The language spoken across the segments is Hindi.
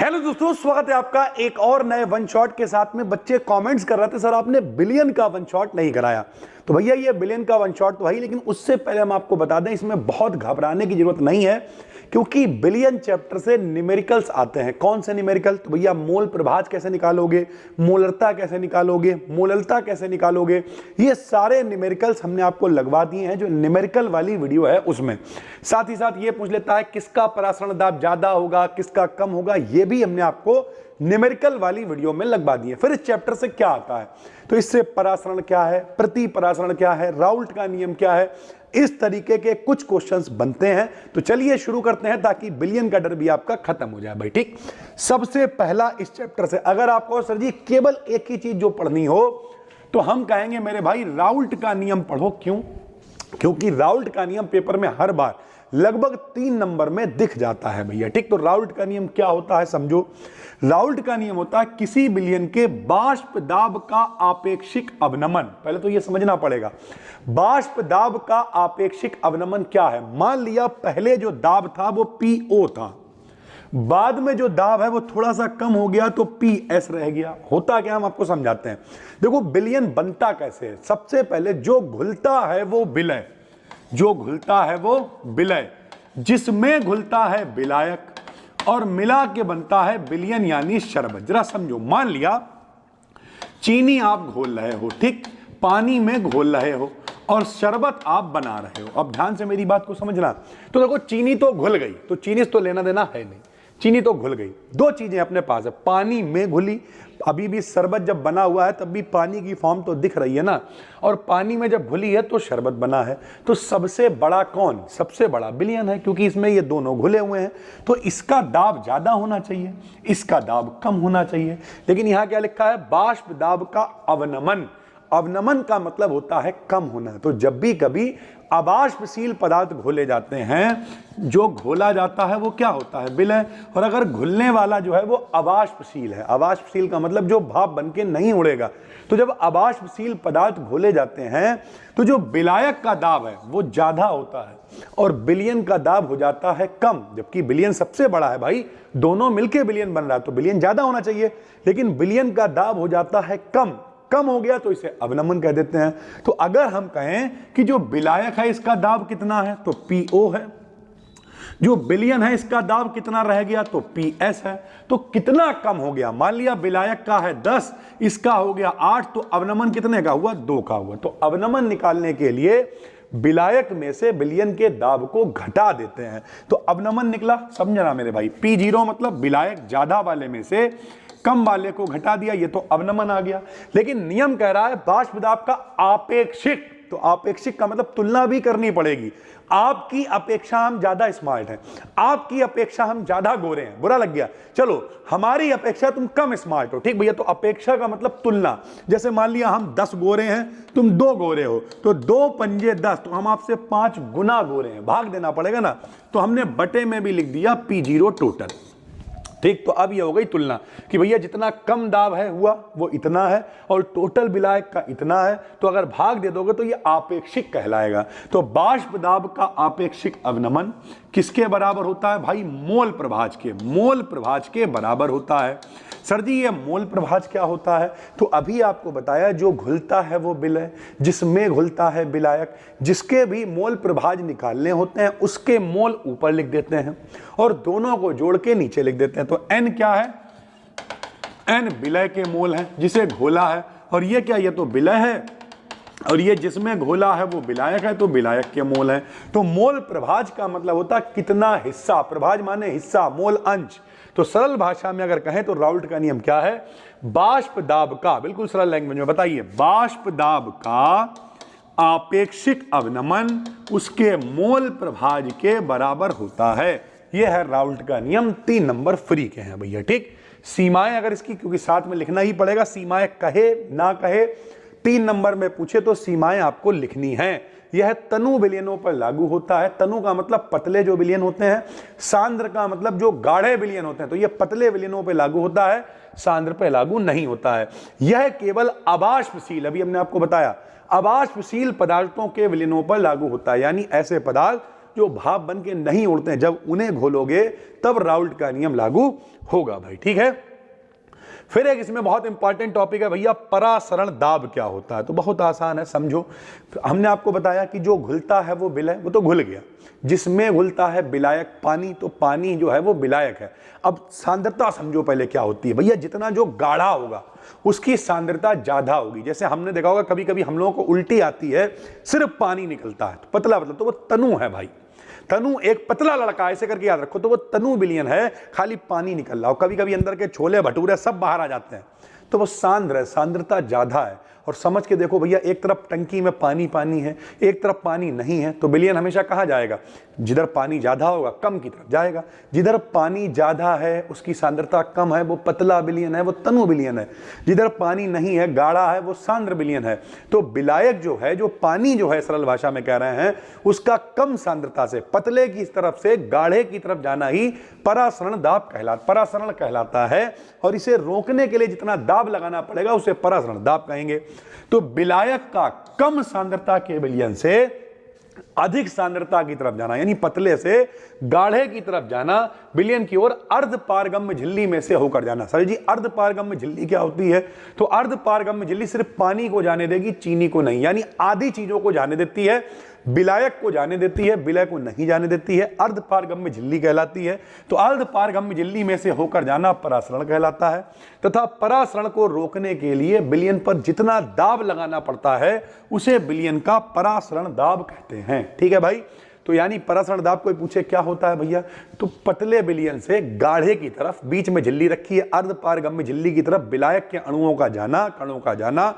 हेलो दोस्तों, स्वागत है आपका एक और नए वन शॉट के साथ में। बच्चे कमेंट्स कर रहे थे सर आपने बिलियन का वन शॉट नहीं कराया। तो भैया ये बिलियन का वन शॉट तो है, लेकिन उससे पहले हम आपको बता दें इसमें बहुत घबराने की जरूरत नहीं है, क्योंकि बिलियन चैप्टर से न्यूमेरिकल्स आते हैं। कौन से न्यूमेरिकल? तो भैया मोल प्रभाज कैसे निकालोगे, मोलरता कैसे निकालोगे, मोललता कैसे निकालोगे, ये सारे न्यूमेरिकल्स हमने आपको लगवा दिए हैं जो न्यूमेरिकल वाली वीडियो है उसमें। साथ ही साथ ये पूछ लेता है किसका परासरण दाब ज्यादा होगा, किसका कम होगा, ये भी हमने आपको न्यूमेरिकल वाली वीडियो में लगवा दिए। फिर इस चैप्टर से क्या आता है, तो इससे परासरण क्या है, प्रति परासरण क्या है, राउल्ट का नियम क्या है, इस तरीके के कुछ क्वेश्चंस बनते हैं। तो चलिए शुरू करते हैं ताकि बिलियन का डर भी आपका खत्म हो जाए भाई। ठीक, सबसे पहला इस चैप्टर से अगर आपको सर जी केवल एक ही चीज जो पढ़नी हो तो हम कहेंगे मेरे भाई राउल्ट का नियम पढ़ो। क्यों? क्योंकि राउल्ट का नियम पेपर में हर बार लगभग 3 नंबर में दिख जाता है भैया। ठीक, तो राउल्ट का नियम क्या होता है समझो। राउल्ट का नियम होता है किसी विलयन के बाष्प दाब का आपेक्षिक अवनमन। पहले तो ये समझना पड़ेगा बाष्प दाब का आपेक्षिक अवनमन क्या है। मान लिया पहले जो दाब था वो PO था, बाद में जो दाब है वो थोड़ा सा कम हो गया तो PS रह गया। होता क्या, हम आपको समझाते हैं। देखो विलयन बनता कैसे है। सबसे पहले जो घुलता है वो विलय, जो घुलता है वो विलय, जिसमें घुलता है विलायक और मिला के बनता है विलयन यानी शरबत। जरा समझो, मान लिया चीनी आप घोल रहे हो, ठीक, पानी में घोल रहे हो और शरबत आप बना रहे हो। अब ध्यान से मेरी बात को समझना। तो देखो चीनी तो घुल गई, तो चीनी से तो लेना देना है नहीं, चीनी तो घुल गई। दो चीजें अपने पास है, पानी में घुली, अभी भी शरबत जब बना हुआ है तब भी पानी की फॉर्म तो दिख रही है ना, और पानी में जब घुली है तो शरबत बना है। तो सबसे बड़ा कौन? सबसे बड़ा विलयन है, क्योंकि इसमें ये दोनों घुले हुए हैं। तो इसका दाब ज्यादा होना चाहिए, इसका दाब कम होना चाहिए। लेकिन यहां क्या लिखा है? बाष्प दाब का अवनमन। अवनमन का मतलब होता है कम होना। तो जब भी कभी अबाष्पशील पदार्थ घोले जाते हैं, जो घोला जाता है वो क्या होता है? विलय। और अगर घुलने वाला जो है वो अबाष्पशील है। अबाष्पशील का मतलब जो भाप बनके नहीं उड़ेगा। तो जब अबाष्पशील पदार्थ घोले जाते हैं तो जो विलायक का दाब है वो ज्यादा होता है और विलयन का दाब हो जाता है कम। जबकि विलयन सबसे बड़ा है भाई, दोनों मिलके विलयन बन रहा है तो विलयन ज्यादा होना चाहिए, लेकिन विलयन का दाब हो जाता है कम। कम हो गया तो इसे अवनमन कह देते हैं। तो अगर हम कहें कि जो विलायक है इसका दाब कितना है तो PO है, जो विलयन है इसका दाब कितना रह गया तो PS है। तो कितना कम हो गया? मान लिया विलायक का है 10, इसका हो गया 8, तो अवनमन कितने का हुआ? 2 का हुआ। तो अवनमन निकालने के लिए विलायक में से विलयन के दाब को घटा देते हैं। तो अवनमन निकला, समझना मेरे भाई। P0 मतलब विलायक ज्यादा वाले में से कम वाले को घटा दिया, ये तो अवनमन आ गया। लेकिन नियम कह रहा है बाष्प दाब का आपेक्षिक। तो आपेक्षिक का मतलब तुलना भी करनी पड़ेगी। आपकी अपेक्षा हम ज्यादा स्मार्ट हैं, आपकी अपेक्षा हम ज्यादा गोरे हैं, बुरा लग गया, चलो हमारी अपेक्षा तुम कम स्मार्ट हो। ठीक भैया, तो अपेक्षा का मतलब तुलना। जैसे मान लिया हम 10 गोरे हैं, तुम 2 गोरे हो, तो 2 पंजे 10, तो हम आपसे 5 गुना गोरे हैं, भाग देना पड़ेगा ना। तो हमने बटे में भी लिख दिया P0 टोटल। ठीक, तो अब ये हो गई तुलना कि भैया जितना कम दाब है हुआ वो इतना है और टोटल विलायक का इतना है। तो अगर भाग दे दोगे तो ये आपेक्षिक कहलाएगा। तो बाष्प दाब का आपेक्षिक अवनमन किसके बराबर होता है भाई? मोल प्रभाज के। मोल प्रभाज के बराबर होता है। सर जी ये मोल प्रभाज क्या होता है? तो अभी आपको बताया जो घुलता है वो विलय, जिसमें घुलता है विलायक, जिसके भी मोल प्रभाज निकालने होते हैं उसके मोल ऊपर लिख देते हैं और दोनों को जोड़ के नीचे लिख देते हैं। तो N क्या है? N विलय के मोल है जिसे घोला है, और ये क्या? ये तो विलय है, और ये जिसमें घोला है वो विलायक है, तो विलायक के मोल है। तो मोल प्रभाज का मतलब होता है कितना हिस्सा। प्रभाज माने हिस्सा, मोल अंश। तो सरल भाषा में अगर कहें तो राउल्ट का नियम क्या है? बाष्प दाब का, बिल्कुल सरल लैंग्वेज में बताइए, बाष्प दाब का आपेक्षिक अवनमन उसके मोल प्रभाज के बराबर होता है। यह है राउल्ट का नियम। 3 नंबर फ्री के हैं भैया। ठीक, सीमाएं अगर इसकी, क्योंकि साथ में लिखना ही पड़ेगा, सीमाएं कहे ना कहे 3 नंबर में पूछे तो सीमाएं आपको लिखनी है। यह तनु विलयनों पर लागू होता है। तनु का मतलब पतले जो विलयन होते हैं, सांद्र का मतलब जो गाढ़े विलयन होते हैं। तो यह पतले विलयनों पर लागू होता है, सांद्र पर लागू नहीं होता है। यह केवल अबाष्पशील, अभी हमने आपको बताया, अबाष्पशील पदार्थों के विलयनों पर लागू होता है, यानी ऐसे पदार्थ जो भाप बन के नहीं उड़ते हैं, जब उन्हें घोलोगे तब राउल्ट का नियम लागू होगा भाई। ठीक है, फिर एक इसमें बहुत इंपॉर्टेंट टॉपिक है भैया, परासरण दाब क्या होता है। तो बहुत आसान है, समझो। हमने आपको बताया कि जो घुलता है वो विलय, वो तो घुल गया। जिसमें घुलता है विलायक पानी, तो पानी जो है वो विलायक है। अब सांद्रता समझो पहले क्या होती है भैया, जितना जो गाढ़ा होगा उसकी सांद्रता ज्यादा होगी। जैसे हमने देखा होगा कभी कभी हम लोगों को उल्टी आती है, सिर्फ पानी निकलता है, तो पतला पतला, तो वो तनु है भाई। तनु एक पतला लड़का, ऐसे करके याद रखो, तो वो तनु विलयन है, खाली पानी निकल रहा हो। कभी कभी अंदर के छोले भटूरे सब बाहर आ जाते हैं, तो वो सांद्र है, सांद्रता ज्यादा है। और समझ के देखो भैया, एक तरफ टंकी में पानी पानी है, एक तरफ पानी नहीं है, तो विलयन हमेशा कहाँ जाएगा? जिधर पानी ज्यादा होगा कम की तरफ जाएगा। जिधर पानी ज्यादा है उसकी सांद्रता कम है, वो पतला विलयन है, वो तनु विलयन है। जिधर पानी नहीं है, गाढ़ा है, वो सांद्र विलयन है। तो विलायक जो है, जो पानी जो है, सरल भाषा में कह रहे हैं, उसका कम सांद्रता से पतले की तरफ से गाढ़े की तरफ जाना ही परासरण दाब परासरण कहलाता है। और इसे रोकने के लिए जितना दाब लगाना पड़ेगा उसे परासरण दाब कहेंगे। तो विलायक का कम सांद्रता के विलयन से अधिक सांद्रता की तरफ जाना, यानी पतले से गाढ़े की तरफ जाना, विलयन की ओर अर्ध पारगम्य झिल्ली में से होकर जाना। सर जी, अर्ध पारगम्य झिल्ली क्या होती है? तो अर्ध पारगम्य झिल्ली सिर्फ पानी को जाने देगी, चीनी को नहीं, यानी आधी चीजों को जाने देती है। विलायक को जाने देती है, विलय को नहीं जाने देती है, अर्ध पारगम्य झिल्ली कहलाती है। तो अर्ध पारगम्य झिल्ली में से होकर जाना परासरण कहलाता है। तथा परासरण को रोकने के लिए विलयन पर जितना दाब लगाना पड़ता है उसे विलयन का परासरण दाब कहते हैं। ठीक है भाई, तो यानी परासरण दाब कोई पूछे क्या होता है भैया, तो पतले विलयन से गाढ़े की तरफ बीच में झिल्ली रखी है, अर्ध पारगम्य झिल्ली की तरफ विलायक के अणुओं का जाना, कणों का जाना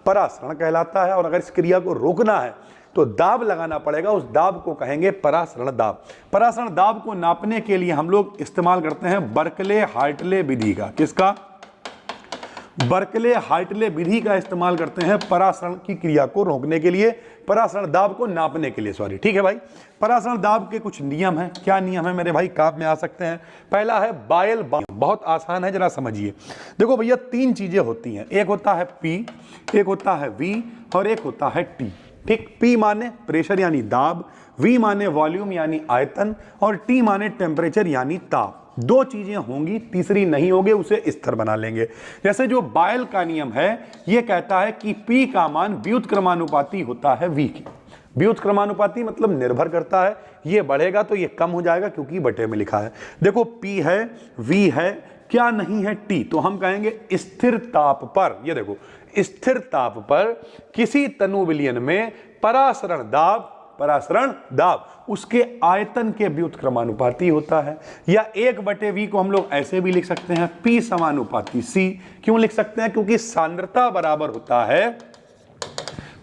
परासरण कहलाता है। और अगर इस क्रिया को रोकना है तो दाब लगाना पड़ेगा, उस दाब को कहेंगे परासरण दाब। परासरण दाब को नापने के लिए हम लोग इस्तेमाल करते हैं बर्कले हार्टले विधि का। किसका? बर्कले हार्टले विधि का इस्तेमाल करते हैं परासरण की क्रिया को रोकने के लिए, परासरण दाब को नापने के लिए, सॉरी। ठीक है भाई, परासरण दाब के कुछ नियम हैं। क्या नियम है मेरे भाई? काम में आ सकते हैं। पहला है बायल बाम, बहुत आसान है, जरा समझिए। देखो भैया, तीन चीजें होती हैं, एक होता है पी, एक होता है वी और एक होता है टी। ठीक, पी माने प्रेशर यानी दाब, वी माने वॉल्यूम यानी आयतन, और टी माने टेम्परेचर यानी ताप। दो चीजें होंगी, तीसरी नहीं होगी, उसे स्थिर बना लेंगे। जैसे जो बायल का नियम है, यह कहता है कि पी का मान व्युत्क्रमानुपाती होता है वी की। व्युत्क्रमानुपाती मतलब निर्भर करता है, ये बढ़ेगा तो ये कम हो जाएगा, क्योंकि बटे में लिखा है। देखो, पी है, वी है, क्या नहीं है? टी। तो हम कहेंगे स्थिर ताप पर, ये देखो, स्थिर ताप पर किसी तनु विलयन में परासरण दाब उसके आयतन के व्युत्क्रमानुपाती होता है। या 1/v को हम लोग ऐसे भी लिख सकते हैं, P समानुपाती C। क्यों लिख सकते हैं? क्योंकि सांद्रता बराबर होता है,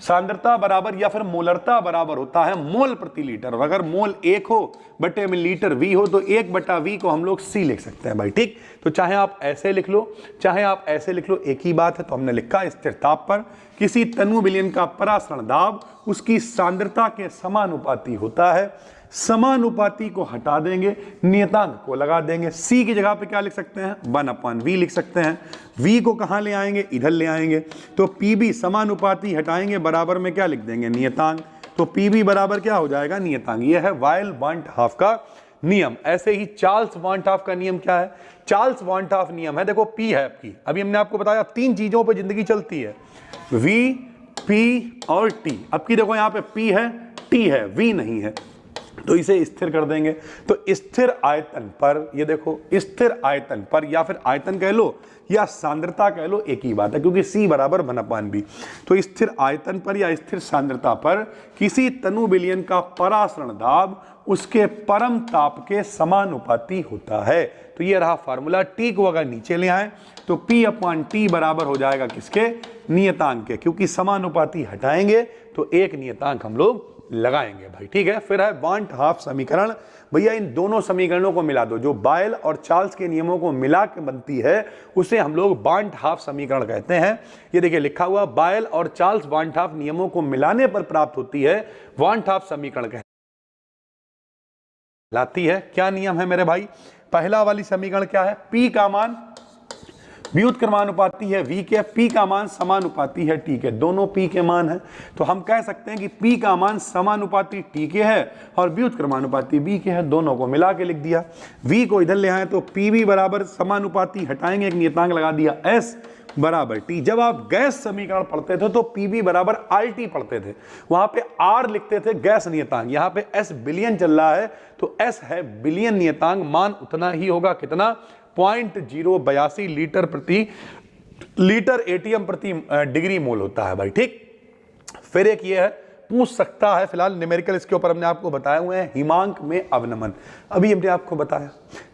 सांद्रता बराबर या फिर मोलरता बराबर होता है मोल प्रति लीटर। और अगर मोल 1 हो बटे में लीटर V हो तो 1/v को हम लोग C लिख सकते हैं भाई। ठीक, तो चाहे आप ऐसे लिख लो, चाहे आप ऐसे लिख लो, एक ही बात है। तो हमने लिखा स्थिर ताप पर किसी तनु विलयन का परासरण दाब उसकी सांद्रता के समानुपाती होता है। समानुपाती को हटा देंगे, नियतांक को लगा देंगे। C की जगह पे क्या लिख सकते हैं? 1/v लिख सकते हैं। V को कहाँ ले आएंगे? इधर ले आएंगे। तो PB समानुपाती हटाएंगे, बराबर में क्या लिख देंगे? नियतांक। तो PB बराबर क्या हो जाएगा? नियतांक। यह है वायल वांट हाफ का नियम। ऐसे ही चार्ल्स वांट हाफ का नियम क्या है? चार्ल्स वांट हाफ नियम है, देखो, P है आपकी, अभी हमने आपको बताया तीन चीजों पर जिंदगी चलती है, V, P और T। अब की देखो, यहाँ पे P है, T है, V नहीं है, तो इसे स्थिर कर देंगे। तो स्थिर आयतन पर, ये देखो, स्थिर आयतन पर, या फिर आयतन कह लो या सांद्रता कह लो, एक ही बात है, क्योंकि C बराबर 1/v। तो स्थिर आयतन पर या स्थिर सांद्रता पर किसी तनु विलयन का परासरण दाब उसके परम ताप के समानुपाती होता है। तो ये रहा फार्मूला। T को अगर नीचे ले आए तो P/T बराबर हो जाएगा किसके? नियतांक के, क्योंकि समानुपाती हटाएंगे तो एक नियतांक हम लोग लगाएंगे भाई। ठीक है, फिर है वांट हाफ समीकरण। भैया, इन दोनों समीकरणों को मिला दो, जो बायल और चार्ल्स के नियमों को मिला के बनती है उसे हम लोग वांट हाफ समीकरण कहते हैं। ये देखिए लिखा हुआ, बायल और चार्ल्स वांट हाफ नियमों को मिलाने पर प्राप्त होती है वांट हाफ समीकरण कहलाती है। क्या नियम है मेरे भाई? पहला वाली समीकरण क्या है? P का मान व्युत्क्रमानुपाती है V के, P का मान समानुपाती है T के, दोनों P के मान है। तो हम कह सकते हैं कि P का मान समानुपाती T के है और व्युत्क्रमानुपाती B के है, दोनों को मिला के लिख दिया। V को इधर ले आए तो PV बराबर समानुपाती, हटाएंगे एक नियतांक लगा दिया S बराबर T। जब आप गैस समीकरण पढ़ते थे तो PV बराबर RT पढ़ते थे, वहां पे R लिखते थे गैस नियतांक, यहाँ पे S बिलियन चल रहा है तो S है बिलियन नियतांक, मान उतना ही होगा, कितना, 0.082 लीटर प्रति लीटर एटीएम प्रति डिग्री मोल होता है भाई। ठीक, फिर एक ये है, पूछ सकता है, फिलहाल न्यूमेरिकल इसके ऊपर हमने आपको बताए हुए हैं, हिमांक में अवनमन। अभी हमने आपको बताया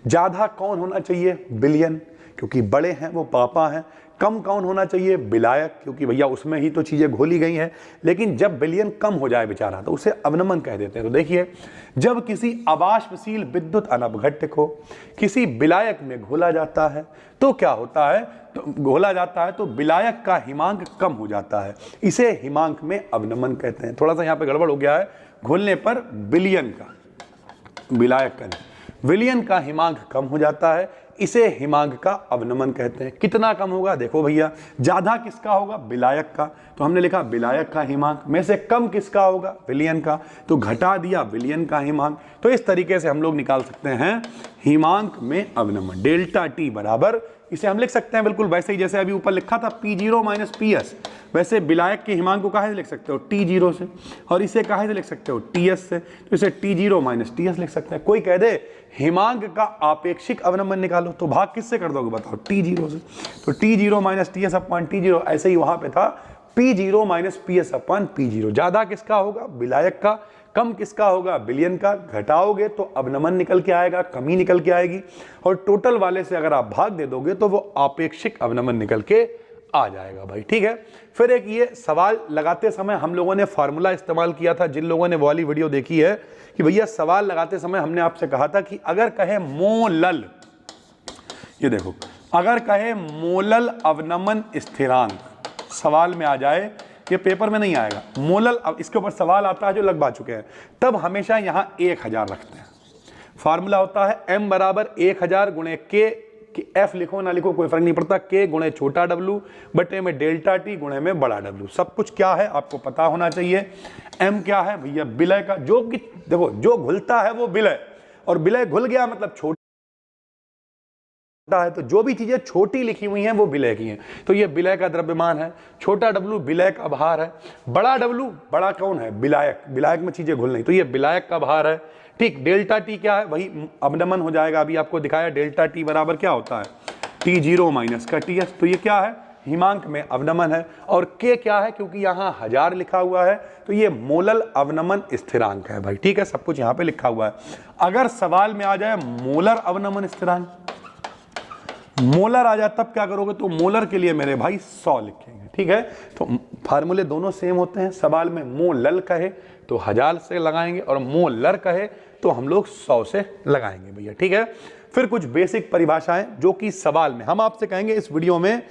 ज्यादा कौन होना चाहिए, बिलियन, क्योंकि बड़े हैं वो पापा हैं। कम कौन होना चाहिए, विलायक, क्योंकि भैया उसमें ही तो चीजें घोली गई हैं। लेकिन जब बिलियन कम हो जाए बेचारा तो उसे अवनमन कह देते हैं। तो देखिए, जब किसी अवाष्पशील विद्युत अनवघट्य को किसी विलायक में घोला जाता है तो क्या होता है, तो घोला जाता है तो विलायक का हिमांक कम हो जाता है, इसे हिमांक में अवनमन कहते हैं। थोड़ा सा यहाँ पे गड़बड़ हो गया है, घोलने पर बिलियन का, विलायक का नहीं, विलियन का हिमांक कम हो जाता है, इसे हिमांक का अवनमन कहते हैं। कितना कम होगा, देखो भैया, ज्यादा किसका होगा, विलायक का, तो हमने लिखा विलायक का हिमांक, में से कम किसका होगा, विलियन का, तो घटा दिया विलियन का हिमांक। तो इस तरीके से हम लोग निकाल सकते हैं हिमांक में अवनमन। डेल्टा टी बराबर, इसे हम लिख सकते हैं बिल्कुल वैसे ही जैसे अभी ऊपर लिखा था P0 माइनस PS, वैसे विलायक के हिमांक को कहाँ से लिख सकते हो, T0 से, और इसे कहाँ से लिख सकते हो, TS से, तो इसे T0 माइनस TS लिख सकते हैं। कोई कह दे हिमांक का आपेक्षिक अवनमन निकालो तो भाग किससे कर दोगे, बताओ, T0 से, तो T0 minus TS upon T0, ऐसे ही वहां पे था P0 minus PS upon P0। ज्यादा किसका होगा, विलायक का, कम किसका होगा, बिलियन का, घटाओगे तो अवनमन निकल के आएगा, कमी निकल के आएगी, और टोटल वाले से अगर आप भाग दे दोगे तो वो आपेक्षिक अवनमन निकल के आ जाएगा भाई। ठीक है, फिर एक ये सवाल लगाते समय हम लोगों ने फार्मूला इस्तेमाल किया था, जिन लोगों ने वो वाली वीडियो देखी है, कि भैया सवाल लगाते समय हमने आपसे कहा था कि अगर कहे मोलल, ये देखो, अगर कहे मोलल अवनमन स्थिरांक सवाल में आ जाए, ये पेपर में नहीं आएगा, मोलल, अब इसके ऊपर सवाल आता है जो लगवा चुके हैं, तब हमेशा यहां 1000 रखते हैं। फार्मूला होता है m बराबर 1000 गुणे k, f लिखो ना लिखो कोई फर्क नहीं पड़ता, k गुणे छोटा w बटे में डेल्टा t गुणे में बड़ा W। सब कुछ क्या है आपको पता होना चाहिए। m क्या है भैया, विलय का, जो कि देखो जो घुलता है वो विलय, और विलय घुल गया मतलब छोटा है, तो जो भी चीजें छोटी लिखी हुई हैं वो विलय की हैं। तो ये विलय का द्रव्यमान है, छोटा W विलय का भार है, बड़ा W, बड़ा कौन है, विलायक, विलायक में चीजें घुल नहीं, तो ये विलायक का भार है। ठीक, डेल्टा टी क्या है, वही अवनमन हो जाएगा, अभी आपको दिखाया डेल्टा टी बराबर क्या होता है, T0 माइनस का TS, तो ये क्या है, हिमांक में अवनमन है। और K क्या है, क्योंकि यहाँ 1000 लिखा हुआ है तो ये मोलल अवनमन स्थिरांक है भाई। ठीक है, सब कुछ यहाँ पे लिखा हुआ है। अगर सवाल में आ जाए मोलर अवनमन स्थिरांक, मोलर आ जाए तब क्या करोगे, तो मोलर के लिए मेरे भाई 100 लिखेंगे। ठीक है, तो फार्मूले दोनों सेम होते हैं, सवाल में मोलल कहे तो 1000 से लगाएंगे और मोलर कहे तो हम लोग 100 से लगाएंगे भैया। ठीक है, फिर कुछ बेसिक परिभाषाएं जो कि सवाल में हम आपसे कहेंगे, इस वीडियो में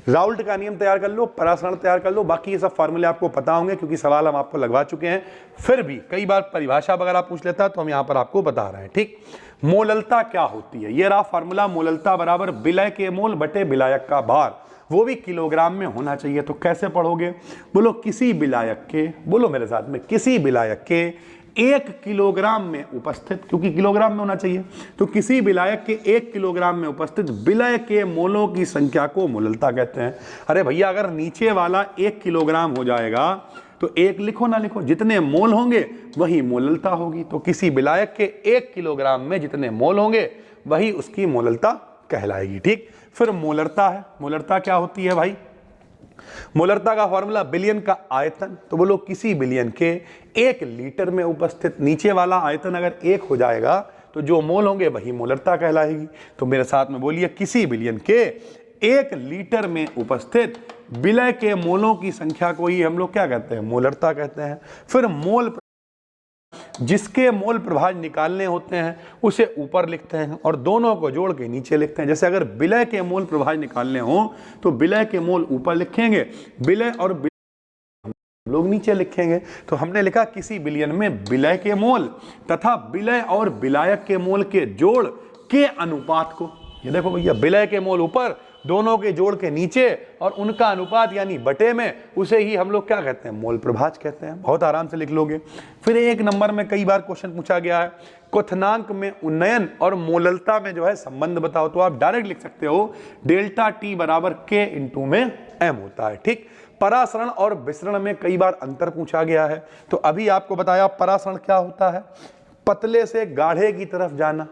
राउल्ट का नियम तैयार कर लो, परासरण तैयार कर लो, बाकी ये सब फार्मूले आपको पता होंगे क्योंकि सवाल हम आपको लगवा चुके हैं। फिर भी कई बार परिभाषा वगैरह पूछ लेता है तो हम यहाँ पर आपको बता रहे हैं। ठीक, मोललता क्या होती है, ये रहा फार्मूला, मोललता बराबर विलय के मोल बटे विलायक का भार, वो भी किलोग्राम में होना चाहिए। तो कैसे पढ़ोगे, बोलो किसी विलायक के, बोलो मेरे साथ में, किसी विलायक के 1 किलोग्राम में उपस्थित, क्योंकि किलोग्राम में होना चाहिए, तो किसी विलायक के 1 किलोग्राम में उपस्थित विलय के मोलों की संख्या को मोललता कहते हैं। अरे भैया, अगर नीचे वाला 1 किलोग्राम हो जाएगा तो 1 लिखो ना लिखो, जितने मोल होंगे वही मोललता होगी। तो किसी विलायक के 1 किलोग्राम में जितने मोल होंगे वही उसकी मोललता कहलाएगी। ठीक, फिर मोलरता है, मोलरता क्या होती है भाई, मोलरता का फॉर्मूला बिलियन का आयतन, तो बोलो किसी बिलियन के 1 लीटर में उपस्थित, नीचे वाला आयतन अगर 1 हो जाएगा तो जो मोल होंगे वही मोलरता कहलाएगी। तो मेरे साथ में बोलिए, किसी बिलियन के 1 लीटर में उपस्थित विलय के मोलों की संख्या को ही हम लोग क्या कहते हैं, मोलरता कहते हैं। फिर मोल, जिसके मोल प्रभाज निकालने होते हैं उसे ऊपर लिखते हैं और दोनों को जोड़ के नीचे लिखते हैं। जैसे अगर विलय के मोल प्रभाज निकालने हो तो विलय के मोल ऊपर लिखेंगे, विलय और लोग नीचे लिखेंगे। तो हमने लिखा किसी बिलियन में विलय के मोल तथा विलय और विलायक के मोल के जोड़ के अनुपात को, ये देखो भैया, विलय के मोल ऊपर, दोनों के जोड़ के नीचे और उनका अनुपात यानी बटे में, उसे ही हम लोग क्या कहते हैं, मोल प्रभाज कहते हैं। बहुत आराम से लिख लोगे। फिर 1 नंबर में कई बार क्वेश्चन पूछा गया है, क्वथनांक में उन्नयन और मोललता में जो है संबंध बताओ। तो आप डायरेक्ट लिख सकते हो डेल्टा टी बराबर के इंटू में एम होता है। ठीक। परासरण और विसरण में कई बार अंतर पूछा गया है। तो अभी आपको बताया परासरण क्या होता है, पतले से गाढ़े की तरफ जाना,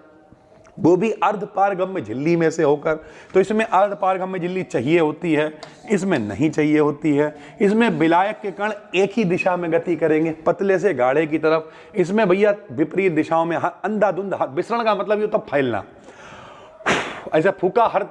वो भी अर्धपारगम्य झिल्ली में से होकर। तो इसमें अर्धपारगम्य झिल्ली चाहिए होती है, इसमें नहीं चाहिए होती है। इसमें विलायक के कण एक ही दिशा में गति करेंगे, पतले से गाढ़े की तरफ। इसमें भैया विपरीत दिशाओं में अंधाधुंध। विसरण का मतलब ये होता फैलना, ऐसा फूका हर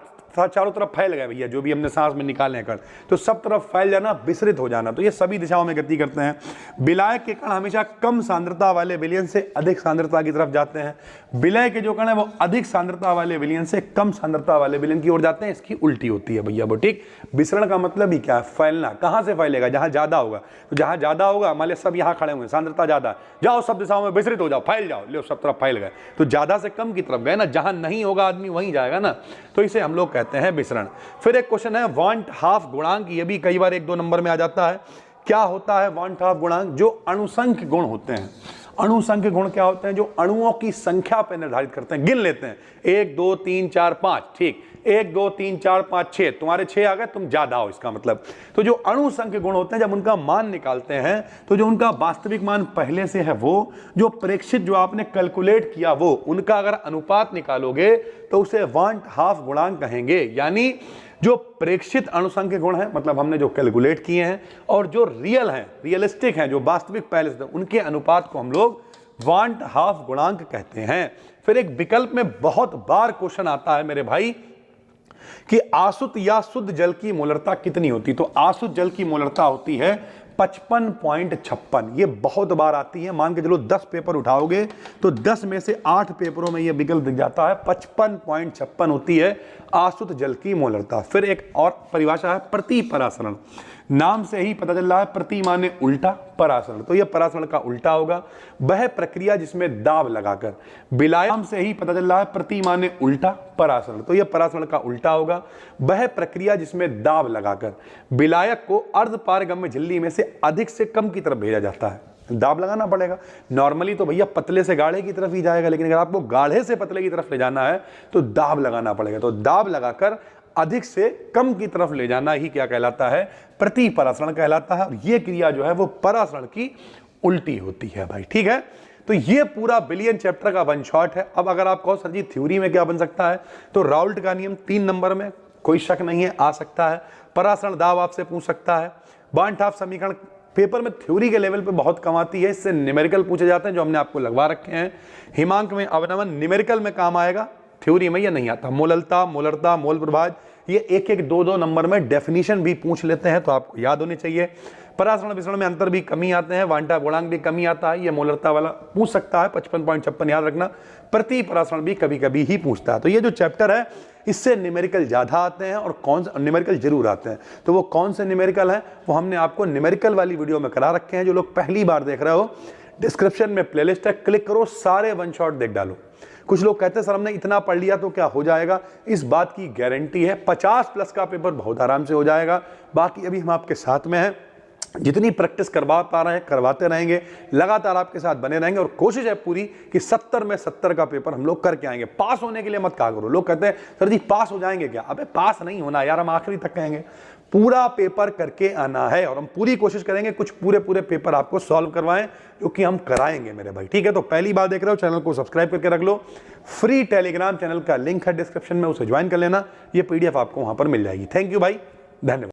चारों तरफ फैल गए भैया, जो भी हमने सांस में निकालने कर, तो सब तरफ फैल जाना, विसरित हो जाना। तो ये सभी दिशाओं में गति करते हैं। विलायक के कण हमेशा कम सांद्रता वाले विलयन से अधिक सांद्रता की तरफ जाते हैं। विलय के जो कण है वो अधिक सांद्रता वाले विलयन से कम सांद्रता वाले विलयन की ओर जाते हैं। इसकी उल्टी होती है भैया वो। ठीक। विसरण का मतलब ही क्या है, फैलना। कहां से फैलेगा, जहां ज्यादा होगा। तो जहां ज्यादा होगा, मान लिया सब यहां खड़े हुए, सांद्रता ज्यादा, जाओ सब दिशाओं में विसरित हो जाओ, फैल जाओ, लो सब तरफ फैल गए। तो ज्यादा से कम की तरफ गए ना, जहां नहीं होगा आदमी वहीं जाएगा ना। तो इसे हम लोग कहते हैं विसरण। फिर एक क्वेश्चन है वांट हाफ गुणांक, ये भी कई बार 1-2 नंबर में आ जाता है। क्या होता है वांट हाफ गुणांक, जो अणुसंख्य गुण होते हैं। अणुसंख्य गुण क्या होते हैं, जो अणुओं की संख्या पर निर्धारित करते हैं, गिन लेते हैं 1 2 3 4 5। ठीक। 1 2 3 4 5 6, तुम्हारे 6 आ गए, तुम ज्यादा हो, इसका मतलब। तो जो अणुसंख्य गुण होते हैं, जब उनका मान निकालते हैं, तो जो उनका वास्तविक मान पहले से है वो, जो प्रेक्षित जो आपने कैलकुलेट किया वो, उनका अगर अनुपात निकालोगे तो उसे वांट हाफ गुणांक कहेंगे। यानी जो प्रेक्षित अणुसंख्य गुण है, मतलब हमने जो कैलकुलेट किए हैं, और जो रियल हैं, रियलिस्टिक हैं, जो वास्तविक पहले से, उनके अनुपात को हम लोग वांट हाफ गुणांक कहते हैं। फिर एक विकल्प में बहुत बार क्वेश्चन आता है मेरे भाई कि आसुत या शुद्ध जल की मोलरता कितनी होती। तो आसुत जल की मोलरता होती है 55.56। ये बहुत बार आती है। मान के चलो 10 पेपर उठाओगे तो 10 में से 8 पेपरों में ये विकल्प दिख जाता है। 55.56 होती है आसुत जल की मोलरता। फिर एक और परिभाषा है प्रति परासरण। नाम से ही पता चल रहा है, प्रति माने उल्टा, परासरण, तो यह परासरण का उल्टा होगा। वह प्रक्रिया जिसमें दाब लगाकर, विलायक से ही पता चल रहा है, प्रति माने उल्टा, परासरण, तो यह परासरण का उल्टा होगा। वह प्रक्रिया जिसमें दाब लगाकर विलायक को अर्धपारगम्य झिल्ली में से अधिक से कम की तरफ भेजा जाता है। दाब लगाना पड़ेगा। नॉर्मली तो भैया पतले से गाढ़े की तरफ ही जाएगा, लेकिन अगर आपको गाढ़े से पतले की तरफ ले जाना है तो दाब लगाना पड़ेगा। तो दाब लगाकर अधिक से कम की तरफ ले जाना ही क्या कहलाता है, प्रति परासरण कहलाता है। और ये क्रिया जो है वो परासरण की उल्टी होती है भाई। ठीक है। तो ये पूरा विलियन चैप्टर का वन शॉट है। अब अगर आप कहो सर जी थ्योरी में क्या बन सकता है, तो राउल्ट का नियम 3 नंबर में कोई शक नहीं है, आ सकता है। परासरण दाब आपसे पूछ सकता है। बांट हाफ समीकरण पेपर में थ्योरी के लेवल पे बहुत कम आती है, इससे न्यूमेरिकल पूछे जाते हैं जो हमने आपको लगवा रखे हैं। हिमांक में अवनमन न्यूमेरिकल में काम आएगा, थ्योरी में ये नहीं आता। मोललता, मोलरता, मोल प्रभाज, ये 1-1, 2-2 नंबर में डेफिनेशन भी पूछ लेते हैं, तो आपको याद होनी चाहिए। परासरण विसरण में अंतर भी कमी आते हैं, वांटा गुणांक भी कमी आता है। ये मोलरता वाला पूछ सकता है, 55.56 याद रखना। प्रति परासरण भी कभी कभी ही पूछता है। तो ये जो चैप्टर है इससे न्यूमेरिकल ज्यादा आते हैं और कौन से न्यूमेरिकल जरूर आते हैं। तो वो कौन से न्यूमेरिकल हैं वो हमने आपको न्यूमेरिकल वाली वीडियो में करा रखे हैं। जो लोग पहली बार देख रहे हो, डिस्क्रिप्शन में प्लेलिस्ट है, क्लिक करो, सारे वन शॉट देख डालो। कुछ लोग कहते हैं सर हमने इतना पढ़ लिया तो क्या हो जाएगा, इस बात की गारंटी है 50+ का पेपर बहुत आराम से हो जाएगा। बाकी अभी हम आपके साथ में हैं, जितनी प्रैक्टिस करवा पा रहे हैं करवाते रहेंगे, लगातार आपके साथ बने रहेंगे। और कोशिश है पूरी कि 70 में 70 का पेपर हम लोग करके आएंगे। पास होने के लिए मत कहा करो। लोग कहते हैं सर जी पास हो जाएंगे क्या, अबे पास नहीं होना यार, हम आखिरी तक कहेंगे पूरा पेपर करके आना है। और हम पूरी कोशिश करेंगे कुछ पूरे पेपर आपको सॉल्व करवाएं, जो कि हम कराएंगे मेरे भाई। ठीक है। तो पहली बार देख रहे हो, चैनल को सब्सक्राइब करके रख लो। फ्री टेलीग्राम चैनल का लिंक है डिस्क्रिप्शन में, उसे ज्वाइन कर लेना। ये PDF आपको वहां पर मिल जाएगी। थैंक यू भाई, धन्यवाद।